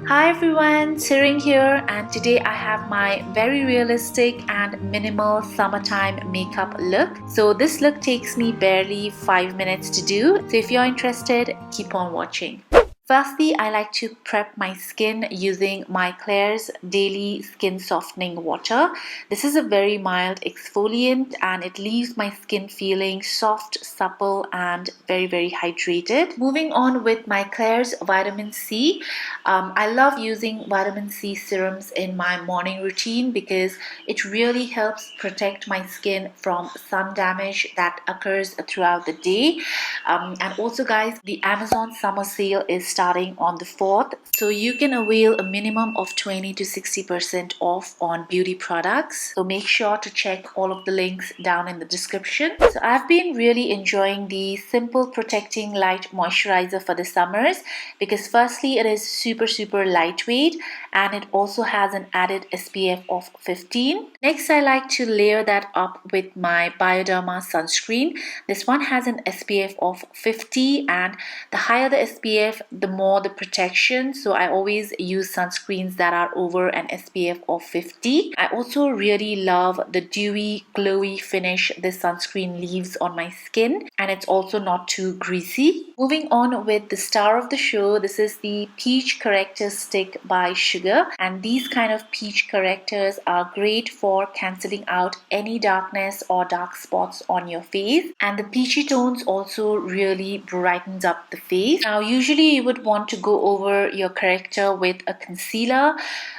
Hi everyone, Siring here, and today I have my very realistic and minimal summertime makeup look. So this look takes me barely 5 minutes to do. So if you're interested, keep on watching. Firstly, I like to prep my skin using my Klairs Daily Skin Softening Water. This is a very mild exfoliant and it leaves my skin feeling soft, supple and very hydrated. Moving on with my Klairs Vitamin C. I love using vitamin C serums in my morning routine because it really helps protect my skin from sun damage that occurs throughout the day. And also guys, the Amazon summer sale is starting on the 4th, so you can avail a minimum of 20 to 60% off on beauty products. So make sure to check all of the links down in the description. So I've been really enjoying the Simple Protecting Light Moisturizer for the summers because firstly it is super lightweight and it also has an added SPF of 15. Next, I like to layer that up with my Bioderma sunscreen. This one has an SPF of 50 and the higher the SPF, the more the protection. So I always use sunscreens that are over an SPF of 50. I also really love the dewy, glowy finish this sunscreen leaves on my skin, and it's also not too greasy. Moving on with the star of the show, this is the Peach Corrector Stick by Sugar, and these kind of peach correctors are great for cancelling out any darkness or dark spots on your face, and the peachy tones also really brightens up the face. Now usually you would want to go over your corrector with a concealer,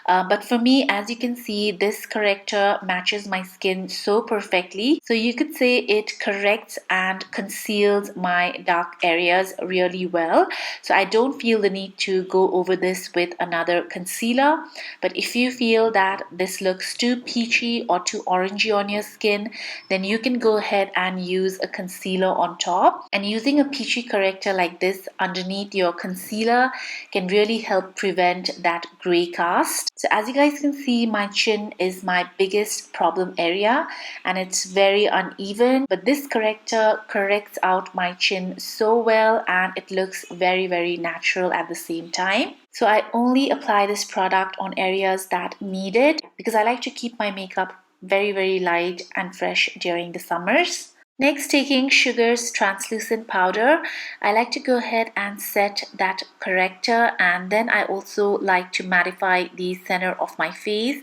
but for me, as you can see, this corrector matches my skin so perfectly, so you could say it corrects and conceals my dark areas really well. So I don't feel the need to go over this with another concealer. But if you feel that this looks too peachy or too orangey on your skin, then you can go ahead and use a concealer on top. And using a peachy corrector like this underneath your concealer can really help prevent that gray cast. So as you guys can see, my chin is my biggest problem area and it's very uneven, but this corrector corrects out my chin so well and it looks very natural at the same time. So I only apply this product on areas that need it because I like to keep my makeup very light and fresh during the summers. Next, taking Sugar's translucent powder, I like to go ahead and set that corrector, and then I also like to mattify the center of my face,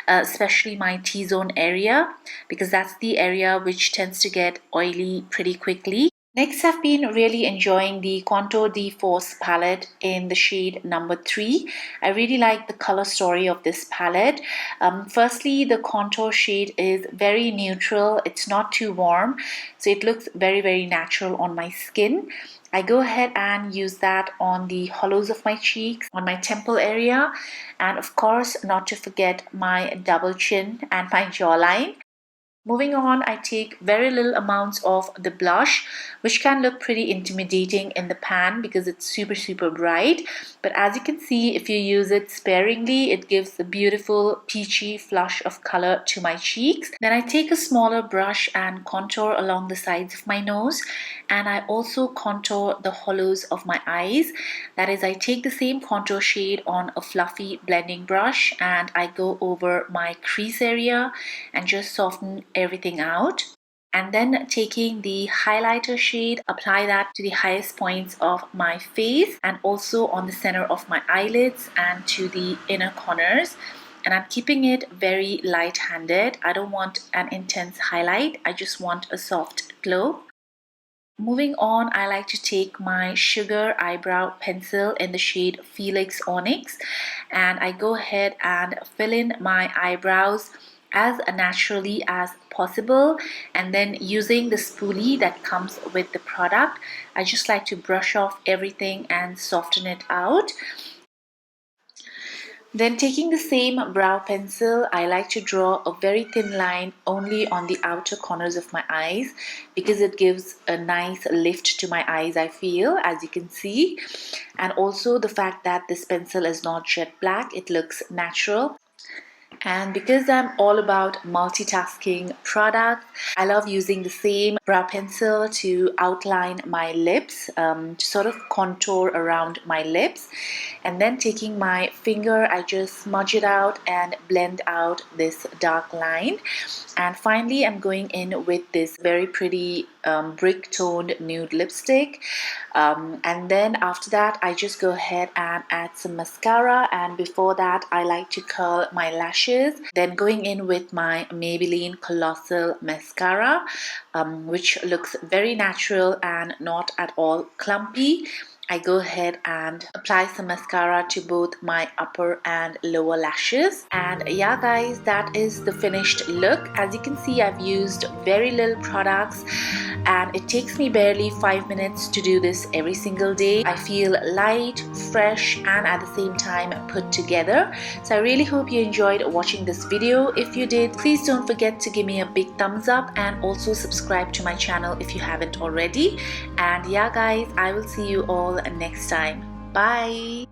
especially my T-zone area, because that's the area which tends to get oily pretty quickly. Next, I've been really enjoying the Contour de Force palette in the shade number 3. I really like the color story of this palette. Firstly, the contour shade is very neutral. It's not too warm, so it looks very natural on my skin. I go ahead and use that on the hollows of my cheeks, on my temple area, and of course, not to forget my double chin and my jawline. Moving on, I take very little amounts of the blush, which can look pretty intimidating in the pan because it's super bright. But as you can see, if you use it sparingly, it gives a beautiful peachy flush of color to my cheeks. Then I take a smaller brush and contour along the sides of my nose, and I also contour the hollows of my eyes. That is, I take the same contour shade on a fluffy blending brush and I go over my crease area and just soften everything out. And then taking the highlighter shade, apply that to the highest points of my face and also on the center of my eyelids and to the inner corners. And I'm keeping it very light-handed. I don't want an intense highlight. I just want a soft glow. Moving on, I like to take my Sugar eyebrow pencil in the shade Felix Onyx, and I go ahead and fill in my eyebrows as naturally as possible, and then using the spoolie that comes with the product, I just like to brush off everything and soften it out. Then taking the same brow pencil, I like to draw a very thin line only on the outer corners of my eyes because it gives a nice lift to my eyes, I feel, as you can see. And also the fact that this pencil is not jet black, it looks natural. And because I'm all about multitasking products, I love using the same brow pencil to outline my lips, to sort of contour around my lips. And then taking my finger, I just smudge it out and blend out this dark line. And finally, I'm going in with this very pretty brick toned nude lipstick. And then after that, I just go ahead and add some mascara. And before that, I like to curl my lashes. Then going in with my Maybelline Colossal mascara, which looks very natural and not at all clumpy. I go ahead and apply some mascara to both my upper and lower lashes. And yeah guys, that is the finished look. As you can see, I've used very little products and it takes me barely 5 minutes to do this every single day. I feel light, fresh, and at the same time put together. So I really hope you enjoyed watching this video. If you did, please don't forget to give me a big thumbs up and also subscribe to my channel if you haven't already. And yeah guys, I will see you all next time. Bye.